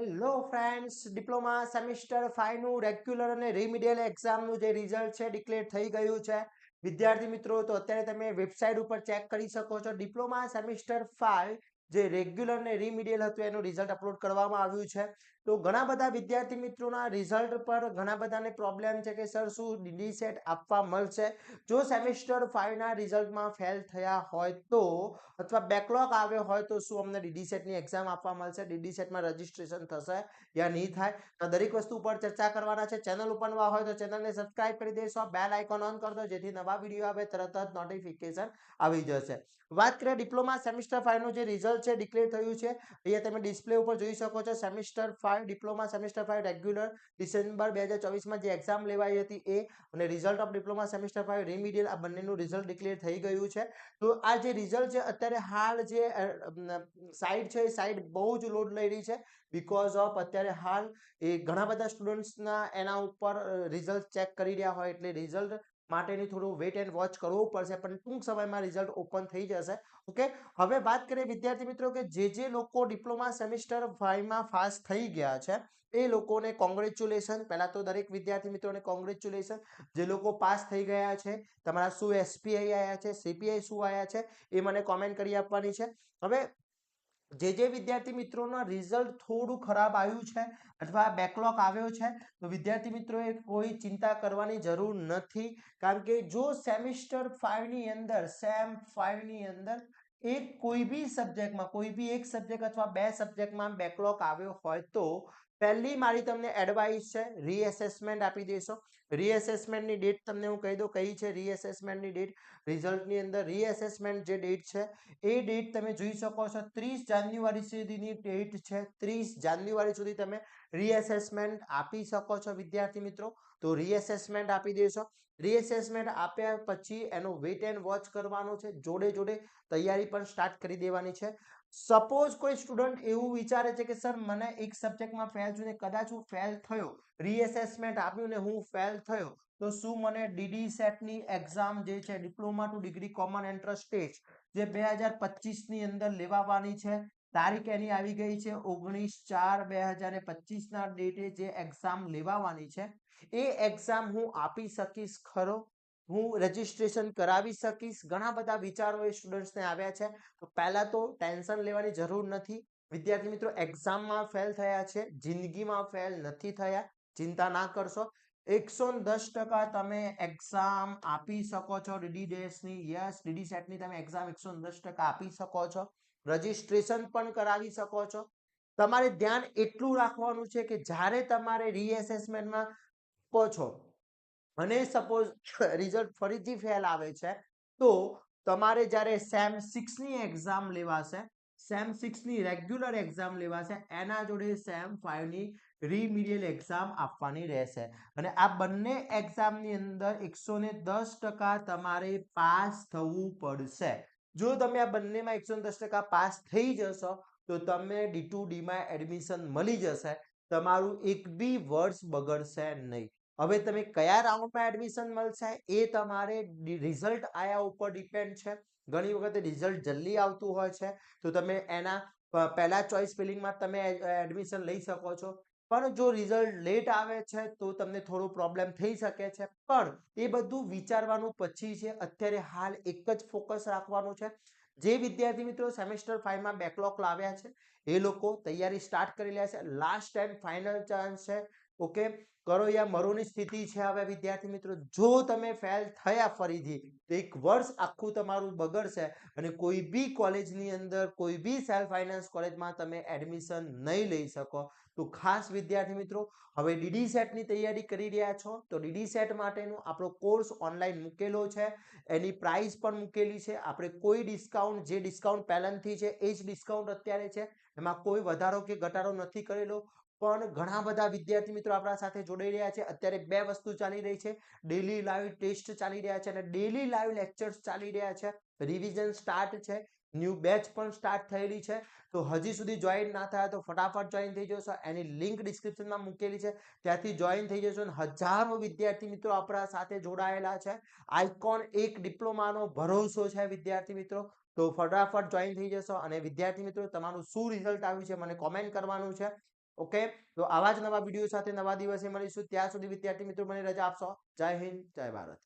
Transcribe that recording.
Hello friends, diploma semester 5 નું regular અને રિમિડિયલ એક્ઝામનું જે રિઝલ્ટ છે ડિક્લેર થઈ ગયું છે. વિદ્યાર્થી મિત્રો, તો અત્યારે તમે વેબસાઇટ ઉપર ચેક કરી શકો છો. ડિપ્લોમા સેમિસ્ટર 5 જે રેગ્યુલર ને રિમિડિયલ હતું એનું રિઝલ્ટ અપલોડ કરવામાં આવ્યું છે. તો ઘણા બધા વિદ્યાર્થી મિત્રોના રિઝલ્ટ પર ઘણા બધાને પ્રોબ્લેમ છે કે સર શું ડીડી સેટ આપવા મળશે. જો સેમિસ્ટર 5 ના રિઝલ્ટમાં ફેલ થયા હોય તો અથવા બેકલોગ આવ્યો હોય તો શું અમને ડીડી સેટની એક્ઝામ આપવા મળશે, ડીડી સેટમાં રજીસ્ટ્રેશન થશે યા નહીં થાય. તો દરેક વસ્તુ ઉપર ચર્ચા કરવાના છે. ચેનલ ઉપર નવા હોય તો ચેનલને સબસ્ક્રાઇબ કરી દેશો, બેલ આઇકોન ઓન કરી દો જેથી નવા વિડીયો આવે તરત જ નોટિફિકેશન આવી જશે. વાત કરીએ ડિપ્લોમા સેમિસ્ટર 5 નું જે રિઝલ્ટ છે ડિક્લેર થયું છે. અહીંયા તમે ડિસ્પ્લે ઉપર જોઈ શકો છો. Semester 5 diploma semester 5 regular December 2024 માં જે એક્ઝામ લેવાઈ હતી એ અને રિઝલ્ટ ઓફ ડિપ્લોમા સેમિસ્ટર 5 રિમિડિયલ આ બંનેનું રિઝલ્ટ ડિક્લેર થઈ ગયું છે. તો આ જે રિઝલ્ટ છે અત્યારે હાલ જે સાઇટ છે એ સાઇટ બહુ જ લોડ લઈ રહી છે બીકોઝ ઓફ અત્યારે હાલ એ ઘણા બધા સ્ટુડન્ટ્સના એના ઉપર રિઝલ્ટ ચેક કરી રહ્યા હોય એટલે રિઝલ્ટ માટેની થોડું વેટ એન્ડ વોચ કરવું પડશે, પણ ટૂંક સમયમાં રિઝલ્ટ ઓપન થઈ જશે. ઓકે, હવે વાત કરીએ વિદ્યાર્થી મિત્રો કે જે લોકો ડિપ્લોમા સેમિસ્ટર 5 માં પાસ થઈ ગયા છે એ લોકોને કોંગ્રેચ્યુલેશન. પહેલા તો દરેક વિદ્યાર્થી મિત્રોને કોંગ્રેચ્યુલેશન. જે લોકો પાસ થઈ ગયા છે, તમારા શું એસપીઆઈ આવ્યા છે, સીપીઆઈ શું આવ્યા છે એ મને કોમેન્ટ કરી આપવાની છે. હવે જે વિદ્યાર્થી મિત્રોનો રિઝલ્ટ થોડું ખરાબ આવ્યું છે અથવા બેકલોગ આવ્યો છે તો વિદ્યાર્થી મિત્રોએ કોઈ ચિંતા કરવાની જરૂર નથી, કારણ કે જો સેમિસ્ટર 5 ની અંદર સેમ 5 ની અંદર કોઈ બી સબ્જેક્ટમાં કોઈ બી એક સબ્જેક્ટ અથવા બે સબ્જેક્ટમાં બેકલોગ આવ્યો હોય તો પહેલી મારી તમને એડવાઇસ છે રીએસેસમેન્ટ આપી દેશો. રીએસેસમેન્ટની ડેટ તમને હું કહી દઉં કઈ છે રીએસેસમેન્ટની ડેટ. રિઝલ્ટની અંદર રીએસેસમેન્ટ જે ડેટ છે એ ડેટ તમે જોઈ શકો છો. 30 જાન્યુઆરી સુધીની ડેટ છે. 30 જાન્યુઆરી સુધી તમે રીએસેસમેન્ટ આપી શકો છો વિદ્યાર્થી મિત્રો. તો રીએસેસમેન્ટ આપી દેશો. રીએસેસમેન્ટ આપ્યા પછી એનો વેટ એન્ડ વોચ કરવાનો છે. જોડે જોડે તૈયારી પણ સ્ટાર્ટ કરી દેવાની છે. સપોઝ કોઈ સ્ટુડન્ટ એવું વિચારે છે કે સર મને એક સબ્જેક્ટમાં ફેલ છું ને કદાચ હું ફેલ થયો, રીએસેસમેન્ટ આપ્યું ને હું ફેલ થયો, તો શું મને ડીડી સેટની એક્ઝામ જે છે diploma to degree common entrance test જે 2025 ની અંદર લેવાવાની છે, તારીખ એની આવી ગઈ છે 19/4/2025 ના ડેટે જે એક્ઝામ લેવાવાની છે એ એક્ઝામ હું આપી શકીશ ખરો? હું રજીસ્ટ્રેશન કરાવી શકીશ? ઘણા બધા વિચારો એ સ્ટુડન્ટ્સને આવ્યા છે. તો પહેલા તો ટેન્શન લેવાની જરૂર નથી વિદ્યાર્થી મિત્રો. એક્ઝામમાં ફેલ થયા છે, જિંદગીમાં ફેલ નથી થયા, ચિંતા ના કરશો. 110% તમે એક્ઝામ આપી શકો છો ડીડી ડેશની. યસ, ડીડી સેટની તમે એક્ઝામ 110% આપી શકો છો. રજીસ્ટ્રેશન પણ કરાવી શકો છો. તમારે ધ્યાન એટલું રાખવાનું છે કે જ્યારે તમારે રીએસેસમેન્ટમાં પહોંચો અને સપોઝ રિઝલ્ટ ફરીથી ફેલ આવે છે તો તમારે જ્યારે સેમ 6 ની એક્ઝામ લેવાશે, સેમ 6 ની રેગ્યુલર એક્ઝામ લેવાશે, એના જોડે સેમ 5 ની રીમિડિયલ એક્ઝામ આપવાની રહેશે. અને આ બંને એક્ઝામની અંદર 110% તમારે પાસ થવું પડશે. જો તમે આ બંનેમાં 110% પાસ થઈ જશો તો તમને D2D માં એડમિશન મળી જશે. તમારું એક બી વર્ષ બગડશે નહીં. હવે તમે કયા રાઉન્ડમાં એડમિશન મળશે એ તમારે રિઝલ્ટ આયા ઉપર ડિપેન્ડ છે. ઘણી વખત રિઝલ્ટ જલ્દી આવતું હોય છે તો તમે એના પહેલા ચોઇસ ફિલિંગમાં તમે એડમિશન લઈ શકો છો, પણ જો રિઝલ્ટ લેટ આવે છે તો તમને થોડો પ્રોબ્લેમ થઈ શકે છે. પણ એ બધું વિચારવાનું પછી છે. અત્યારે હાલ એક જ ફોકસ રાખવાનું છે. જે વિદ્યાર્થી મિત્રો સેમેસ્ટર 5 માં બેકલોગ લાવ્યા છે એ લોકો તૈયારી સ્ટાર્ટ કરી લે છે. લાસ્ટ એન્ડ ફાઇનલ ચાન્સ છે. ઓકે, કરો યા મરોની સ્થિતિ છે. હવે વિદ્યાર્થી મિત્રો, જો તમે ફેલ થયા ફરીથી તો એક વર્ષ આખું તમારું બગડશે અને કોઈ બી કોલેજની અંદર કોઈ બી સેલ્ફ ફાઇનાન્સ કોલેજમાં તમે એડમિશન નહીં લઈ શકો. તો ખાસ વિદ્યાર્થી મિત્રો, હવે ડીડી સેટની તૈયારી કરી રહ્યા છો તો ડીડી સેટ માટેનો આપણો કોર્સ ઓનલાઈન મૂકેલો છે. એની પ્રાઇસ પણ મૂકેલી છે. આપણે કોઈ ડિસ્કાઉન્ટ, જે ડિસ્કાઉન્ટ પહેલાંથી છે એ જ ડિસ્કાઉન્ટ અત્યારે છે. એમાં કોઈ વધારો કે ઘટાડો નથી કરેલો. પણ ઘણા બધા વિદ્યાર્થી મિત્રો આપણા સાથે જોડાઈ રહ્યા છે. અત્યારે બે વસ્તુ ચાલી રહી છે. ડેલી લાઈવ ટેસ્ટ ચાલી રહ્યા છે અને ડેલી લાઈવ લેક્ચર્સ ચાલી રહ્યા છે. રિવિઝન સ્ટાર્ટ છે. ન્યૂ બેચ પણ સ્ટાર્ટ થયેલી છે. તો હજી સુધી જોઈન ના થયા તો ફટાફટ જોઈન થઈ જશો. એની લિંક ડિસ્ક્રિપ્શનમાં મૂકેલી છે, ત્યાંથી જોઈન થઈ જશો. અને હજારો વિદ્યાર્થી મિત્રો આપણા સાથે જોડાયેલા છે. આઇકોન એક ડિપ્લોમાનો ભરોસો છે વિદ્યાર્થી મિત્રો. તો ફટાફટ જોઈન થઈ જશો. અને વિદ્યાર્થી મિત્રો, તમારું શું રિઝલ્ટ આવ્યું છે મને કોમેન્ટ કરવાનું છે. ઓકે, તો આવા જ નવા વિડીયો સાથે નવા દિવસે મળીશું. ત્યાં સુધી વિદ્યાર્થી મિત્રો મને રજા આપશો. જય હિન્દ, જય ભારત.